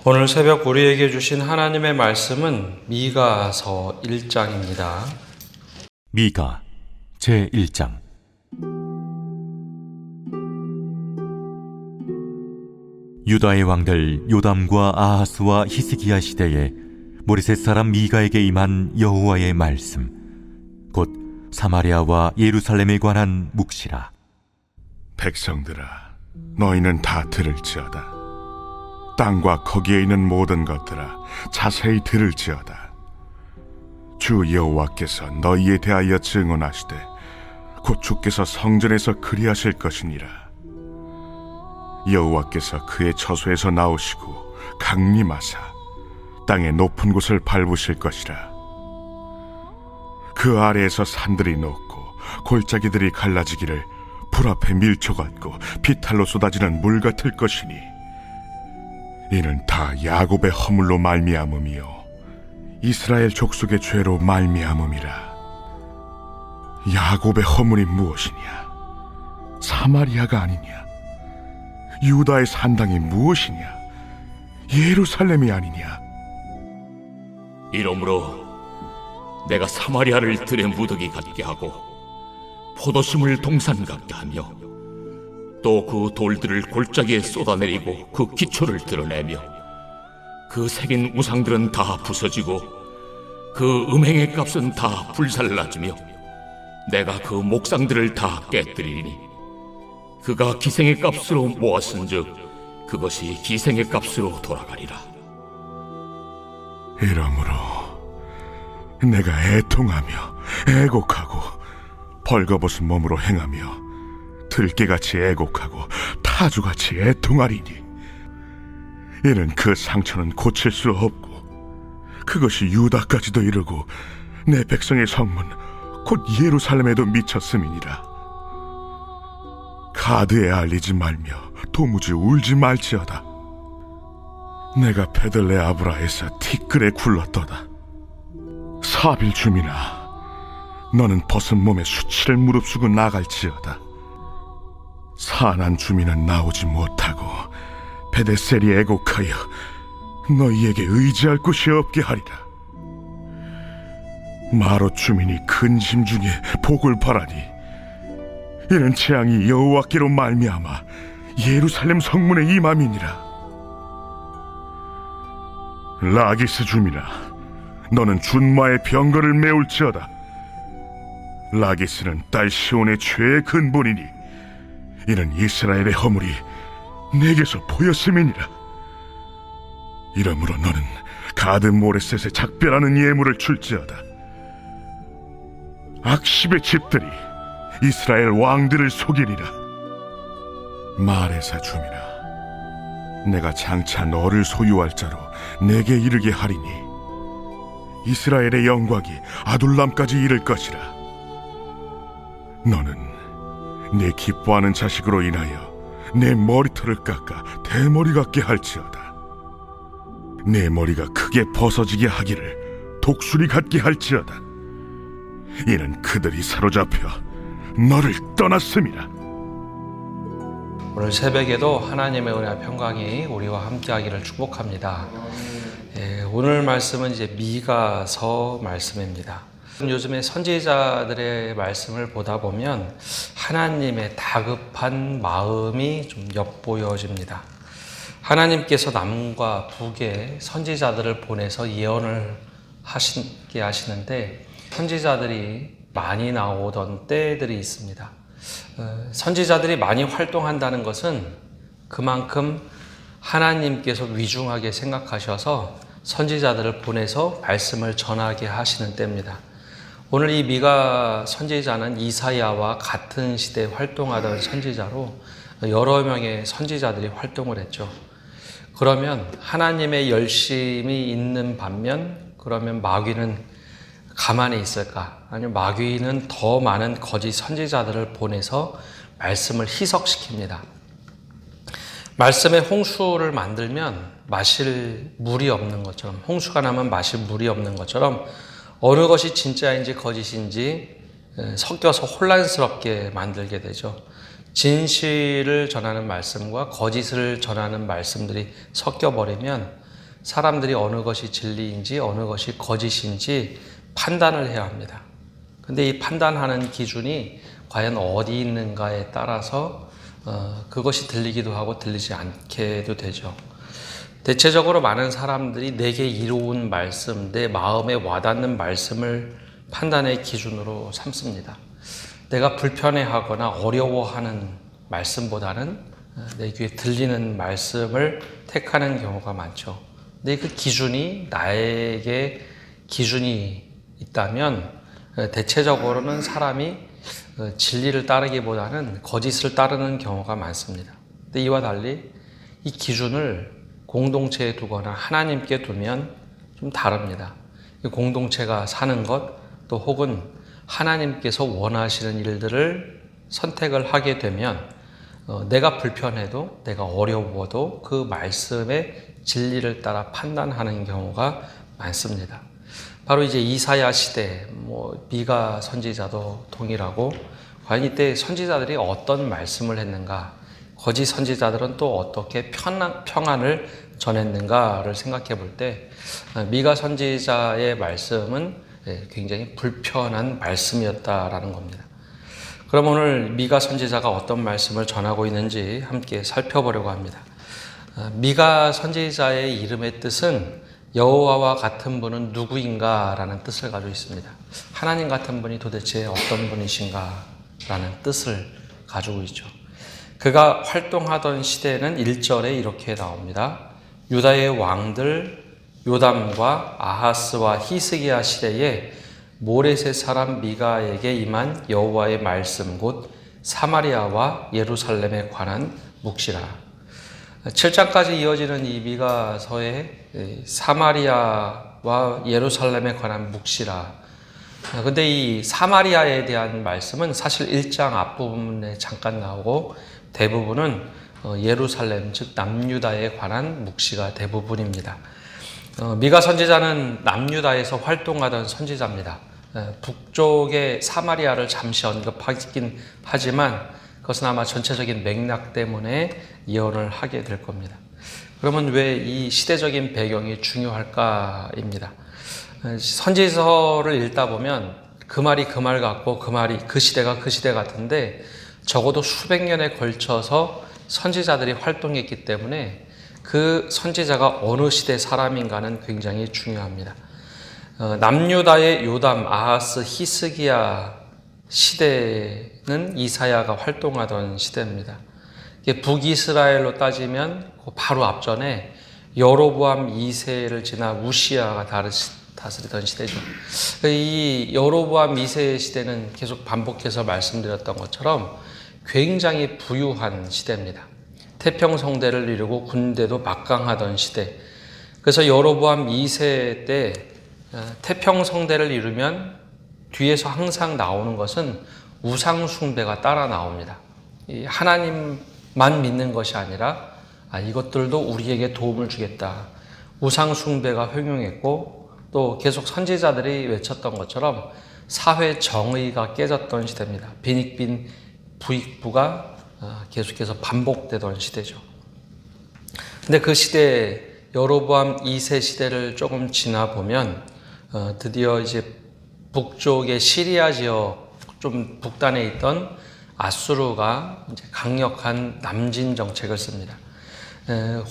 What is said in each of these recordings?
오늘 새벽 우리에게 주신 하나님의 말씀은 미가서 1장입니다. 미가 제1장. 유다의 왕들 요담과 아하스와 히스기야 시대에 모레셋 사람 미가에게 임한 여호와의 말씀, 곧 사마리아와 예루살렘에 관한 묵시라. 백성들아, 너희는 다 들을지어다. 땅과 거기에 있는 모든 것들아, 자세히 들을지어다. 주 여호와께서 너희에 대하여 증언하시되 곧 주께서 성전에서 그리하실 것이니라. 여호와께서 그의 처소에서 나오시고 강림하사 땅의 높은 곳을 밟으실 것이라. 그 아래에서 산들이 녹고 골짜기들이 갈라지기를 불 앞에 밀초 같고 비탈로 쏟아지는 물 같을 것이니, 이는 다 야곱의 허물로 말미암음이요 이스라엘 족속의 죄로 말미암음이라. 야곱의 허물이 무엇이냐? 사마리아가 아니냐? 유다의 산당이 무엇이냐? 예루살렘이 아니냐? 이러므로 내가 사마리아를 들의 무더기 같게 하고 포도심을 동산 같게 하며 또 그 돌들을 골짜기에 쏟아내리고 그 기초를 드러내며 그 새긴 우상들은 다 부서지고 그 음행의 값은 다 불살라지며 내가 그 목상들을 다 깨뜨리니 그가 기생의 값으로 모았은즉 그것이 기생의 값으로 돌아가리라. 이러므로 내가 애통하며 애곡하고 벌거벗은 몸으로 행하며 들깨같이 애곡하고 타주같이 애통하리니, 이는 그 상처는 고칠 수 없고 그것이 유다까지도 이르고 내 백성의 성문 곧 예루살렘에도 미쳤음이니라. 가드에 알리지 말며 도무지 울지 말지어다. 내가 베들레 아브라에서 티끌에 굴렀도다. 사빌 주민아, 너는 벗은 몸에 수치를 무릅쓰고 나갈지어다. 산한 주민은 나오지 못하고 베데셀이 애곡하여 너희에게 의지할 곳이 없게 하리라. 마롯 주민이 근심 중에 복을 바라니, 이는 재앙이 여호와께로 말미암아 예루살렘 성문에 임함이니라. 라기스 주민아, 너는 준마의 병거를 메울지어다. 라기스는 딸 시온의 죄의 근본이니, 이는 이스라엘의 허물이 내게서 보였음이니라. 이러므로 너는 가드 모레셋에 작별하는 예물을 줄지어다. 악십의 집들이 이스라엘 왕들을 속이리라. 마레사 주민아, 내가 장차 너를 소유할 자로 내게 이르게 하리니, 이스라엘의 영광이 아둘람까지 이를 것이라. 너는 내 기뻐하는 자식으로 인하여 내 머리털을 깎아 대머리 같게 할지어다. 내 머리가 크게 벗어지게 하기를 독수리 같게 할지어다. 이는 그들이 사로잡혀 너를 떠났음이라. 오늘 새벽에도 하나님의 은혜와 평강이 우리와 함께하기를 축복합니다. 오늘 말씀은 이제 미가서 말씀입니다. 요즘에 선지자들의 말씀을 보다 보면 하나님의 다급한 마음이 좀 엿보여집니다. 하나님께서 남과 북에 선지자들을 보내서 예언을 하시게 하시는데, 선지자들이 많이 나오던 때들이 있습니다. 선지자들이 많이 활동한다는 것은 그만큼 하나님께서 위중하게 생각하셔서 선지자들을 보내서 말씀을 전하게 하시는 때입니다. 오늘 이 미가 선지자는 이사야와 같은 시대에 활동하던 선지자로 여러 명의 선지자들이 활동을 했죠. 그러면 하나님의 열심이 있는 반면, 그러면 마귀는 가만히 있을까? 아니면 마귀는 더 많은 거짓 선지자들을 보내서 말씀을 희석시킵니다. 말씀에 홍수를 만들면 마실 물이 없는 것처럼, 홍수가 나면 마실 물이 없는 것처럼 어느 것이 진짜인지 거짓인지 섞여서 혼란스럽게 만들게 되죠. 진실을 전하는 말씀과 거짓을 전하는 말씀들이 섞여버리면 사람들이 어느 것이 진리인지 어느 것이 거짓인지 판단을 해야 합니다. 근데 이 판단하는 기준이 과연 어디 있는가에 따라서 그것이 들리기도 하고 들리지 않게도 되죠. 대체적으로 많은 사람들이 내게 이로운 말씀, 내 마음에 와닿는 말씀을 판단의 기준으로 삼습니다. 내가 불편해하거나 어려워하는 말씀보다는 내 귀에 들리는 말씀을 택하는 경우가 많죠. 근데 그 기준이 나에게 기준이 있다면 대체적으로는 사람이 진리를 따르기보다는 거짓을 따르는 경우가 많습니다. 근데 이와 달리 이 기준을 공동체에 두거나 하나님께 두면 좀 다릅니다. 공동체가 사는 것, 또 혹은 하나님께서 원하시는 일들을 선택을 하게 되면 내가 불편해도 내가 어려워도 그 말씀의 진리를 따라 판단하는 경우가 많습니다. 바로 이제 이사야 시대, 미가 선지자도 동일하고, 과연 이때 선지자들이 어떤 말씀을 했는가, 거짓 선지자들은 또 어떻게 평안을 전했는가를 생각해 볼 때 미가 선지자의 말씀은 굉장히 불편한 말씀이었다라는 겁니다. 그럼 오늘 미가 선지자가 어떤 말씀을 전하고 있는지 함께 살펴보려고 합니다. 미가 선지자의 이름의 뜻은 여호와와 같은 분은 누구인가 라는 뜻을 가지고 있습니다. 하나님 같은 분이 도대체 어떤 분이신가 라는 뜻을 가지고 있죠. 그가 활동하던 시대는 1절에 이렇게 나옵니다. 유다의 왕들 요담과 아하스와 히스기야 시대에 모레셋 사람 미가에게 임한 여호와의 말씀 곧 사마리아와 예루살렘에 관한 묵시라. 7장까지 이어지는 이 미가서의 사마리아와 예루살렘에 관한 묵시라. 근데 이 사마리아에 대한 말씀은 사실 1장 앞부분에 잠깐 나오고 대부분은 예루살렘 즉 남유다에 관한 묵시가 대부분입니다. 미가 선지자는 남유다에서 활동하던 선지자입니다. 북쪽의 사마리아를 잠시 언급하긴 하지만 그것은 아마 전체적인 맥락 때문에 예언을 하게 될 겁니다. 그러면 왜 이 시대적인 배경이 중요할까입니다. 선지서를 읽다 보면 그 말이 그 말 같고 그 말이 그 시대가 그 시대 같은데 적어도 수백 년에 걸쳐서 선지자들이 활동했기 때문에 그 선지자가 어느 시대 사람인가는 굉장히 중요합니다. 남유다의 요담, 아하스, 히스기야 시대는 이사야가 활동하던 시대입니다. 북이스라엘로 따지면 바로 앞전에 여로보암 2세를 지나 우시야가 다스리던 시대죠. 이 여로보암 2세 시대는 계속 반복해서 말씀드렸던 것처럼 굉장히 부유한 시대입니다. 태평성대를 이루고 군대도 막강하던 시대. 그래서 여로보암 2세 때 태평성대를 이루면 뒤에서 항상 나오는 것은 우상숭배가 따라 나옵니다. 하나님만 믿는 것이 아니라 이것들도 우리에게 도움을 주겠다. 우상숭배가 효용했고 또 계속 선지자들이 외쳤던 것처럼 사회 정의가 깨졌던 시대입니다. 빈익빈 부익부가 계속해서 반복되던 시대죠. 근데 그 시대 여로보암 2세 시대를 조금 지나 보면 드디어 이제 북쪽의 시리아 지역 좀 북단에 있던 아수르가 이제 강력한 남진 정책을 씁니다.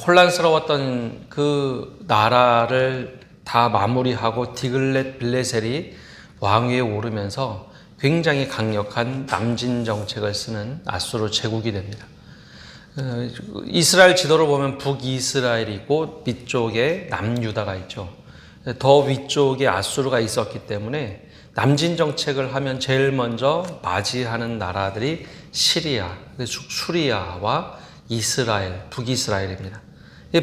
혼란스러웠던 그 나라를 다 마무리하고 디글렛 빌레셀이 왕위에 오르면서 굉장히 강력한 남진 정책을 쓰는 아수르 제국이 됩니다. 이스라엘 지도를 보면 북이스라엘이 있고 밑쪽에 남유다가 있죠. 더 위쪽에 아수르가 있었기 때문에 남진 정책을 하면 제일 먼저 맞이하는 나라들이 시리아, 수리아와 이스라엘, 북이스라엘입니다.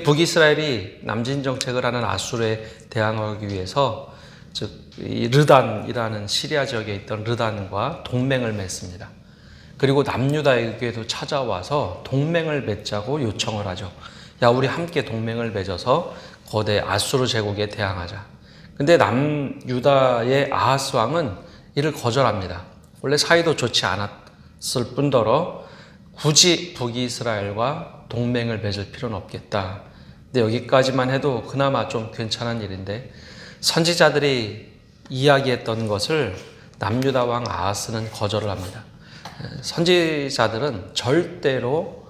북이스라엘이 남진 정책을 하는 아수르에 대항하기 위해서 즉 이 르단이라는 시리아 지역에 있던 르단과 동맹을 맺습니다. 그리고 남유다에게도 찾아와서 동맹을 맺자고 요청을 하죠. 야, 우리 함께 동맹을 맺어서 거대 아수르 제국에 대항하자. 근데 남유다의 아하스 왕은 이를 거절합니다. 원래 사이도 좋지 않았을 뿐더러 굳이 북이스라엘과 동맹을 맺을 필요는 없겠다. 근데 여기까지만 해도 그나마 좀 괜찮은 일인데 선지자들이 이야기했던 것을 남유다 왕 아하스는 거절을 합니다. 선지자들은 절대로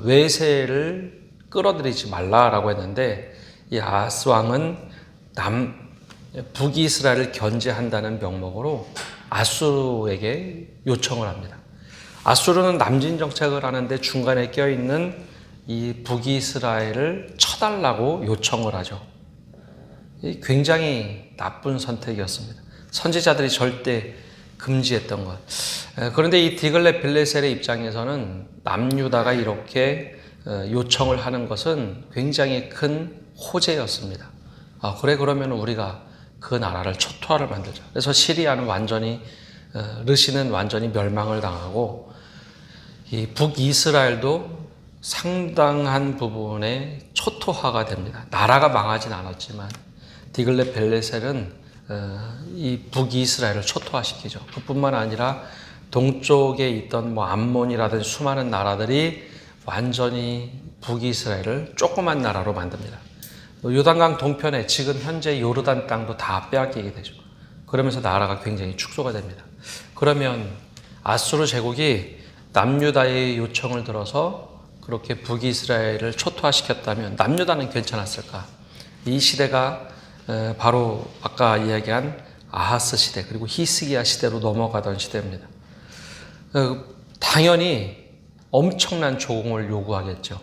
외세를 끌어들이지 말라라고 했는데 이 아하스 왕은 북이스라엘을 견제한다는 명목으로 아수르에게 요청을 합니다. 아수르는 남진 정책을 하는데 중간에 껴있는 이 북이스라엘을 쳐달라고 요청을 하죠. 굉장히 나쁜 선택이었습니다. 선지자들이 절대 금지했던 것. 그런데 이 디글렛 빌레셀의 입장에서는 남유다가 이렇게 요청을 하는 것은 굉장히 큰 호재였습니다. 그래 그러면 우리가 그 나라를 초토화를 만들자. 그래서 시리아는 완전히 르시는 완전히 멸망을 당하고 이 북이스라엘도 상당한 부분에 초토화가 됩니다. 나라가 망하진 않았지만 디글렛 빌레셀은 이 북이스라엘을 초토화시키죠. 그뿐만 아니라 동쪽에 있던 암몬이라든지 수많은 나라들이 완전히 북이스라엘을 조그만 나라로 만듭니다. 요단강 동편에 지금 현재 요르단 땅도 다 빼앗기게 되죠. 그러면서 나라가 굉장히 축소가 됩니다. 그러면 아수르 제국이 남유다의 요청을 들어서 그렇게 북이스라엘을 초토화시켰다면 남유다는 괜찮았을까? 이 시대가 바로 아까 이야기한 아하스 시대 그리고 히스기야 시대로 넘어가던 시대입니다. 당연히 엄청난 조공을 요구하겠죠.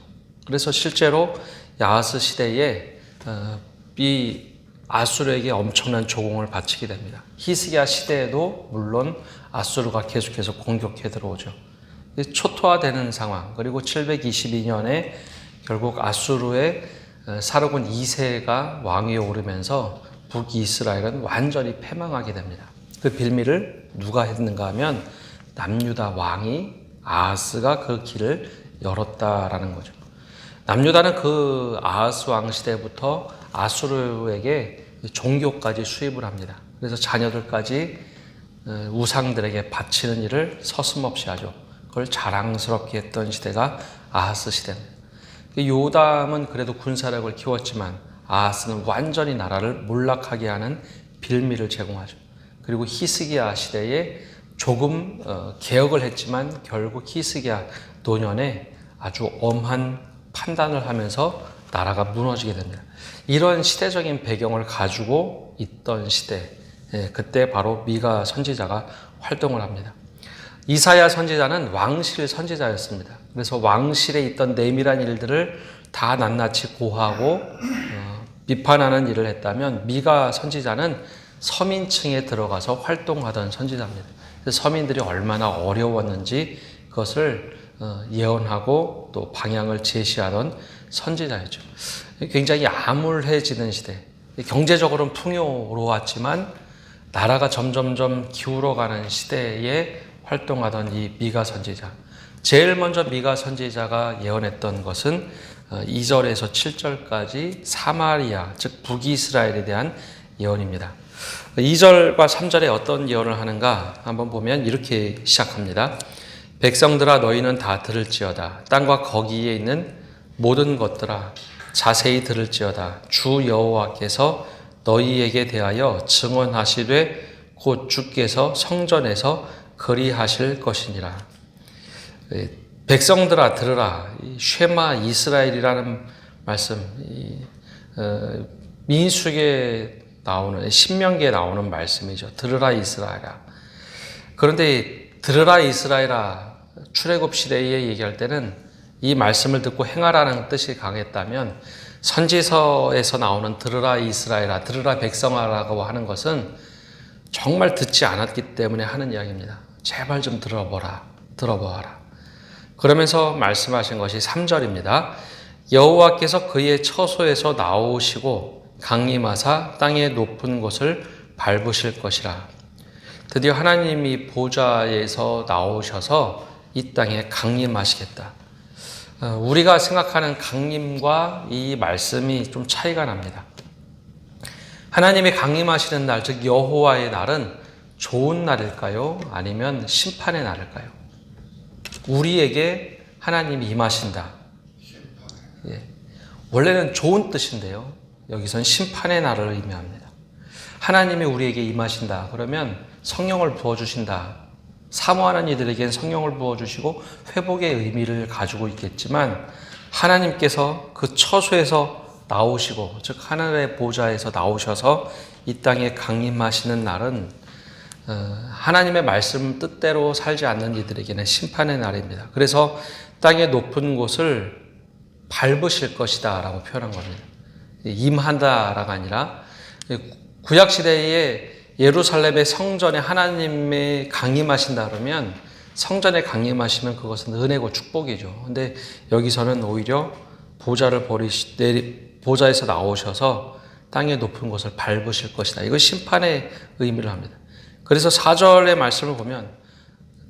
그래서 실제로 아하스 시대에 이 아수르에게 엄청난 조공을 바치게 됩니다. 히스기야 시대에도 물론 아수르가 계속해서 공격해 들어오죠. 초토화되는 상황, 그리고 722년에 결국 아수르의 사르곤 2세가 왕위에 오르면서 북이스라엘은 완전히 패망하게 됩니다. 그 빌미를 누가 했는가 하면 남유다 왕이 아하스가 그 길을 열었다라는 거죠. 남유다는 그 아하스 왕 시대부터 아수르에게 종교까지 수입을 합니다. 그래서 자녀들까지 우상들에게 바치는 일을 서슴없이 하죠. 그걸 자랑스럽게 했던 시대가 아하스 시대입니다. 요담은 그래도 군사력을 키웠지만 아하스는 완전히 나라를 몰락하게 하는 빌미를 제공하죠. 그리고 히스기야 시대에 조금 개혁을 했지만 결국 히스기야 노년에 아주 엄한 판단을 하면서 나라가 무너지게 됩니다. 이런 시대적인 배경을 가지고 있던 시대, 그때 바로 미가 선지자가 활동을 합니다. 이사야 선지자는 왕실 선지자였습니다. 그래서 왕실에 있던 내밀한 일들을 다 낱낱이 고하고 비판하는 일을 했다면 미가 선지자는 서민층에 들어가서 활동하던 선지자입니다. 서민들이 얼마나 어려웠는지 그것을 예언하고 또 방향을 제시하던 선지자였죠. 굉장히 암울해지는 시대, 경제적으로는 풍요로웠지만 나라가 점점점 기울어가는 시대에 활동하던 이 미가 선지자. 제일 먼저 미가 선지자가 예언했던 것은 2절에서 7절까지 사마리아, 즉 북이스라엘에 대한 예언입니다. 2절과 3절에 어떤 예언을 하는가 한번 보면 이렇게 시작합니다. 백성들아 너희는 다 들을지어다. 땅과 거기에 있는 모든 것들아 자세히 들을지어다. 주 여호와께서 너희에게 대하여 증언하시되 곧 주께서 성전에서 그리하실 것이니라. 백성들아 들으라. 쉐마 이스라엘이라는 말씀, 민수기에 나오는, 신명기에 나오는 말씀이죠. 들으라 이스라엘아. 그런데 들으라 이스라엘아 출애굽 시대에 얘기할 때는 이 말씀을 듣고 행하라는 뜻이 강했다면 선지서에서 나오는 들으라 이스라엘아, 들으라 백성아라고 하는 것은 정말 듣지 않았기 때문에 하는 이야기입니다. 제발 좀 들어보아라. 그러면서 말씀하신 것이 3절입니다. 여호와께서 그의 처소에서 나오시고 강림하사 땅의 높은 곳을 밟으실 것이라. 드디어 하나님이 보좌에서 나오셔서 이 땅에 강림하시겠다. 우리가 생각하는 강림과 이 말씀이 좀 차이가 납니다. 하나님이 강림하시는 날, 즉 여호와의 날은 좋은 날일까요? 아니면 심판의 날일까요? 우리에게 하나님이 임하신다. 원래는 좋은 뜻인데요. 여기선 심판의 날을 의미합니다. 하나님이 우리에게 임하신다. 그러면 성령을 부어주신다. 사모하는 이들에겐 성령을 부어주시고 회복의 의미를 가지고 있겠지만 하나님께서 그 처소에서 나오시고 즉 하늘의 보좌에서 나오셔서 이 땅에 강림하시는 날은 하나님의 말씀 뜻대로 살지 않는 이들에게는 심판의 날입니다. 그래서 땅의 높은 곳을 밟으실 것이다 라고 표현한 겁니다. 임한다라가 아니라 구약시대에 예루살렘의 성전에 하나님의 강림하신다 그러면 성전에 강림하시면 그것은 은혜고 축복이죠. 근데 여기서는 오히려 보좌에서 나오셔서 땅의 높은 곳을 밟으실 것이다. 이거 심판의 의미를 합니다. 그래서 4절의 말씀을 보면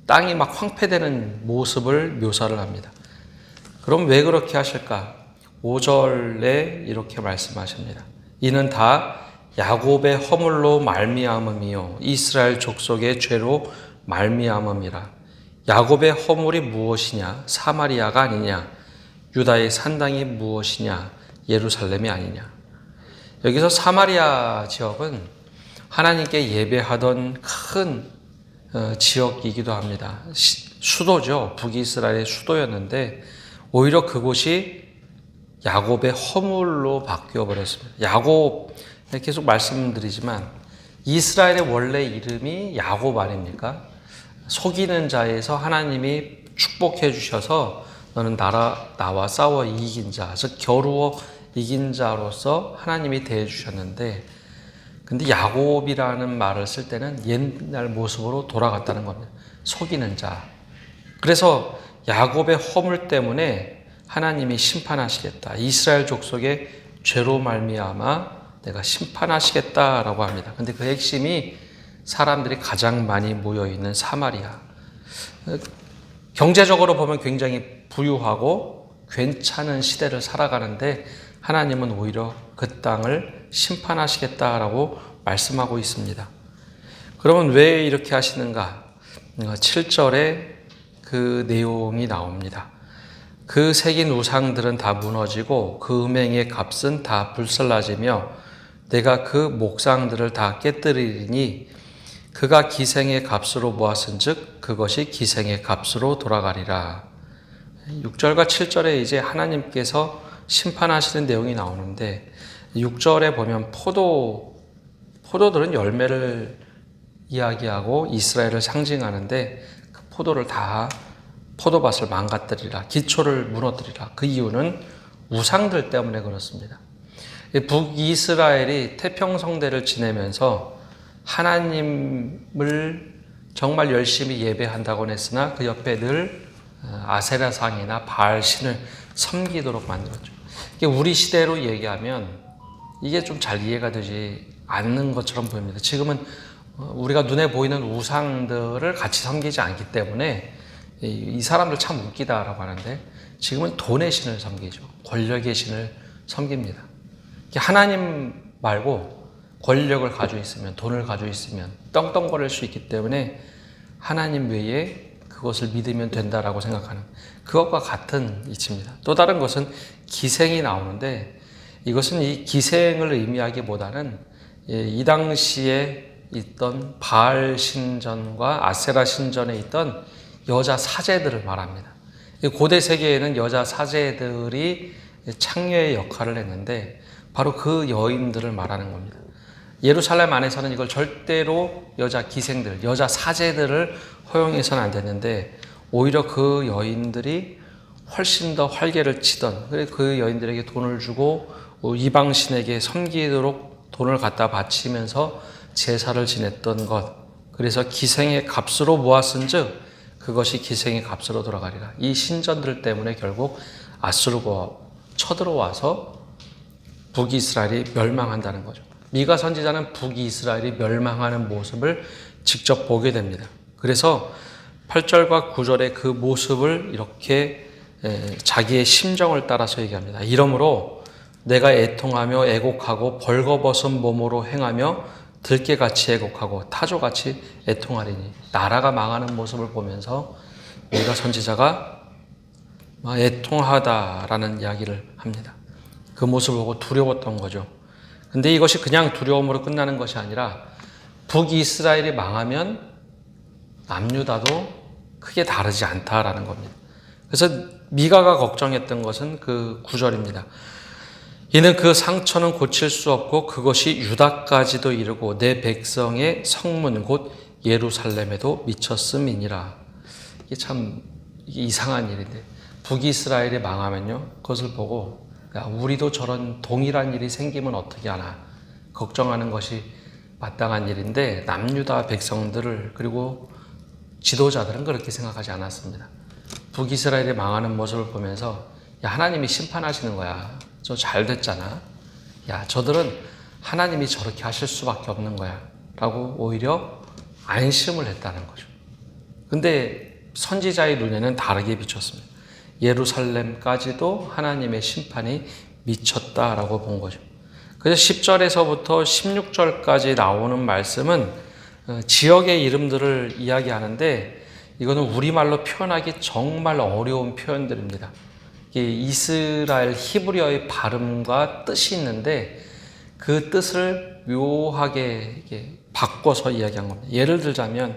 땅이 막 황폐되는 모습을 묘사를 합니다. 그럼 왜 그렇게 하실까? 5절에 이렇게 말씀하십니다. 이는 다 야곱의 허물로 말미암음이요 이스라엘 족속의 죄로 말미암음이라. 야곱의 허물이 무엇이냐? 사마리아가 아니냐? 유다의 산당이 무엇이냐? 예루살렘이 아니냐? 여기서 사마리아 지역은 하나님께 예배하던 큰 지역이기도 합니다. 수도죠. 북이스라엘의 수도였는데 오히려 그곳이 야곱의 허물로 바뀌어버렸습니다. 야곱, 계속 말씀드리지만 이스라엘의 원래 이름이 야곱 아닙니까? 속이는 자에서 하나님이 축복해 주셔서 너는 나와 싸워 이긴 자, 즉 겨루어 이긴 자로서 하나님이 대해 주셨는데 근데 야곱이라는 말을 쓸 때는 옛날 모습으로 돌아갔다는 겁니다. 속이는 자. 그래서 야곱의 허물 때문에 하나님이 심판하시겠다. 이스라엘 족속의 죄로 말미암아 내가 심판하시겠다라고 합니다. 근데 그 핵심이 사람들이 가장 많이 모여있는 사마리아. 경제적으로 보면 굉장히 부유하고 괜찮은 시대를 살아가는데 하나님은 오히려 그 땅을 심판하시겠다라고 말씀하고 있습니다. 그러면 왜 이렇게 하시는가? 7절에 그 내용이 나옵니다. 그 새긴 우상들은 다 무너지고 그 음행의 값은 다 불살라지며 내가 그 목상들을 다 깨뜨리리니 그가 기생의 값으로 모았은즉 그것이 기생의 값으로 돌아가리라. 6절과 7절에 이제 하나님께서 심판하시는 내용이 나오는데 6절에 보면 포도들은 열매를 이야기하고 이스라엘을 상징하는데 그 포도를 다 포도밭을 망가뜨리라. 기초를 무너뜨리라. 그 이유는 우상들 때문에 그렇습니다. 북이스라엘이 태평성대를 지내면서 하나님을 정말 열심히 예배한다고는 했으나 그 옆에 늘 아세라상이나 바알신을 섬기도록 만들었죠. 이게 우리 시대로 얘기하면 이게 좀 잘 이해가 되지 않는 것처럼 보입니다. 지금은 우리가 눈에 보이는 우상들을 같이 섬기지 않기 때문에 이 사람들 참 웃기다라고 하는데 지금은 돈의 신을 섬기죠. 권력의 신을 섬깁니다. 하나님 말고 권력을 가지고 있으면, 돈을 가지고 있으면 떵떵거릴 수 있기 때문에 하나님 외에 그것을 믿으면 된다라고 생각하는 그것과 같은 이치입니다. 또 다른 것은 기생이 나오는데 이것은 이 기생을 의미하기보다는 이 당시에 있던 바알 신전과 아세라 신전에 있던 여자 사제들을 말합니다. 고대 세계에는 여자 사제들이 창녀의 역할을 했는데 바로 그 여인들을 말하는 겁니다. 예루살렘 안에서는 이걸 절대로 여자 기생들, 여자 사제들을 허용해서는 안 됐는데 오히려 그 여인들이 훨씬 더 활개를 치던 그 여인들에게 돈을 주고 이방신에게 섬기도록 돈을 갖다 바치면서 제사를 지냈던 것, 그래서 기생의 값으로 모았은즉 그것이 기생의 값으로 돌아가리라. 이 신전들 때문에 결국 아수르가 쳐들어와서 북이스라엘이 멸망한다는 거죠. 미가 선지자는 북이스라엘이 멸망하는 모습을 직접 보게 됩니다. 그래서 8절과 9절의 그 모습을 이렇게 자기의 심정을 따라서 얘기합니다. 이러므로 내가 애통하며 애곡하고 벌거벗은 몸으로 행하며 들깨같이 애곡하고 타조같이 애통하리니. 나라가 망하는 모습을 보면서 미가 선지자가 애통하다라는 이야기를 합니다. 그 모습을 보고 두려웠던 거죠. 근데 이것이 그냥 두려움으로 끝나는 것이 아니라 북이스라엘이 망하면 남유다도 크게 다르지 않다라는 겁니다. 그래서 미가가 걱정했던 것은 그 9절입니다. 이는 그 상처는 고칠 수 없고 그것이 유다까지도 이르고 내 백성의 성문 곧 예루살렘에도 미쳤음이니라. 이게 참 이상한 일인데 북이스라엘이 망하면요, 그것을 보고 야, 우리도 저런 동일한 일이 생기면 어떻게 하나 걱정하는 것이 마땅한 일인데 남유다 백성들을 그리고 지도자들은 그렇게 생각하지 않았습니다. 북이스라엘이 망하는 모습을 보면서 야, 하나님이 심판하시는 거야. 저 잘 됐잖아. 야, 저들은 하나님이 저렇게 하실 수밖에 없는 거야 라고 오히려 안심을 했다는 거죠. 근데 선지자의 눈에는 다르게 비쳤습니다. 예루살렘까지도 하나님의 심판이 미쳤다라고 본 거죠. 그래서 10절에서부터 16절까지 나오는 말씀은 지역의 이름들을 이야기하는데 이거는 우리말로 표현하기 정말 어려운 표현들입니다. 이스라엘 히브리어의 발음과 뜻이 있는데 그 뜻을 묘하게 바꿔서 이야기한 겁니다. 예를 들자면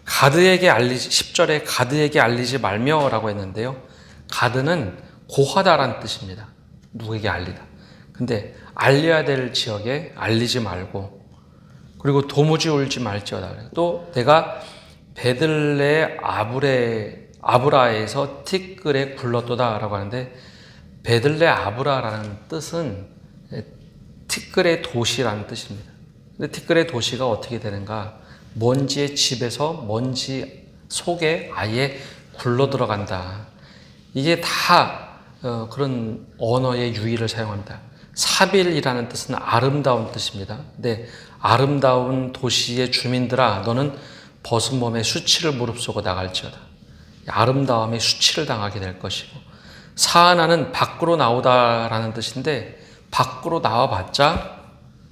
가드에게 10절에 가드에게 알리지 말며라고 했는데요. 가드는 고하다라는 뜻입니다. 누구에게 알리다. 근데 알려야 될 지역에 알리지 말고, 그리고 도무지 울지 말지어다. 또 내가 베들레 아브라에서 티끌에 굴렀도다라고 하는데 베들레 아브라라는 뜻은 티끌의 도시라는 뜻입니다. 근데 티끌의 도시가 어떻게 되는가? 먼지의 집에서 먼지 속에 아예 굴러 들어간다. 이게 다 그런 언어의 유의를 사용합니다. 사빌이라는 뜻은 아름다운 뜻입니다. 근데 아름다운 도시의 주민들아 너는 벗은 몸에 수치를 무릅쓰고 나갈지어다. 아름다움에 수치를 당하게 될 것이고, 사하나는 밖으로 나오다라는 뜻인데 밖으로 나와봤자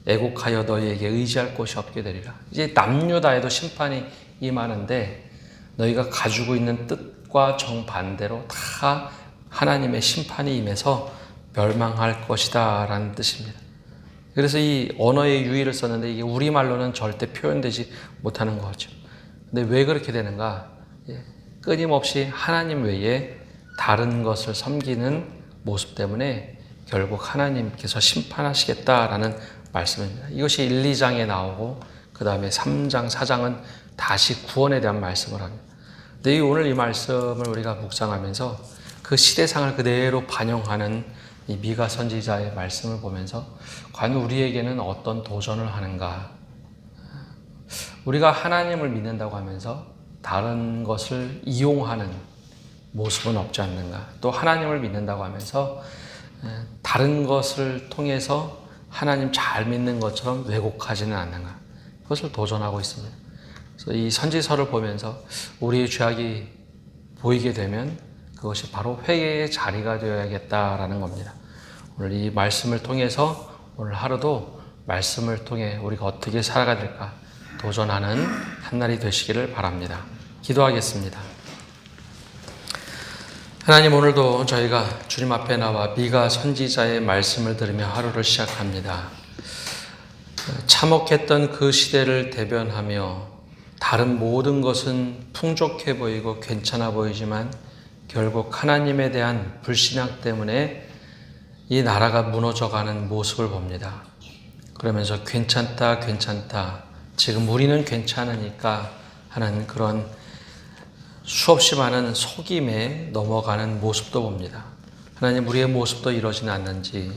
애곡하여 너희에게 의지할 곳이 없게 되리라. 이제 남유다에도 심판이 임하는데 너희가 가지고 있는 뜻과 정반대로 다 하나님의 심판이 임해서 멸망할 것이다 라는 뜻입니다. 그래서 이 언어의 유의를 썼는데 이게 우리말로는 절대 표현되지 못하는 거죠. 근데 왜 그렇게 되는가? 끊임없이 하나님 외에 다른 것을 섬기는 모습 때문에 결국 하나님께서 심판하시겠다라는 말씀입니다. 이것이 1, 2장에 나오고 그 다음에 3장, 4장은 다시 구원에 대한 말씀을 합니다. 근데 오늘 이 말씀을 우리가 묵상하면서 그 시대상을 그대로 반영하는 이 미가 선지자의 말씀을 보면서 과연 우리에게는 어떤 도전을 하는가? 우리가 하나님을 믿는다고 하면서 다른 것을 이용하는 모습은 없지 않는가? 또 하나님을 믿는다고 하면서 다른 것을 통해서 하나님 잘 믿는 것처럼 왜곡하지는 않는가? 그것을 도전하고 있습니다. 그래서 이 선지서를 보면서 우리의 죄악이 보이게 되면 그것이 바로 회개의 자리가 되어야겠다라는 겁니다. 오늘 이 말씀을 통해서 오늘 하루도 말씀을 통해 우리가 어떻게 살아가야 될까 도전하는 한 날이 되시기를 바랍니다. 기도하겠습니다. 하나님, 오늘도 저희가 주님 앞에 나와 미가 선지자의 말씀을 들으며 하루를 시작합니다. 참혹했던 그 시대를 대변하며 다른 모든 것은 풍족해 보이고 괜찮아 보이지만 결국 하나님에 대한 불신앙 때문에 이 나라가 무너져가는 모습을 봅니다. 그러면서 괜찮다, 괜찮다. 지금 우리는 괜찮으니까 하는 그런 수없이 많은 속임에 넘어가는 모습도 봅니다. 하나님, 우리의 모습도 이러지는 않는지,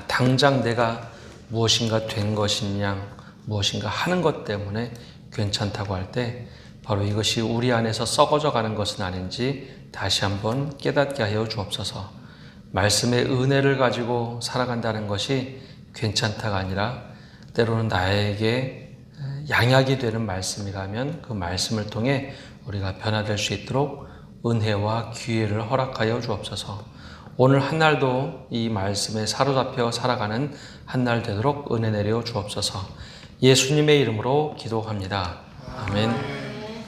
당장 내가 무엇인가 된 것이냐, 무엇인가 하는 것 때문에 괜찮다고 할 때 바로 이것이 우리 안에서 썩어져 가는 것은 아닌지 다시 한번 깨닫게 하여 주옵소서. 말씀의 은혜를 가지고 살아간다는 것이 괜찮다가 아니라 때로는 나에게 양약이 되는 말씀이라면 그 말씀을 통해 우리가 변화될 수 있도록 은혜와 기회를 허락하여 주옵소서. 오늘 한 날도 이 말씀에 사로잡혀 살아가는 한 날 되도록 은혜 내려 주옵소서. 예수님의 이름으로 기도합니다. 아멘.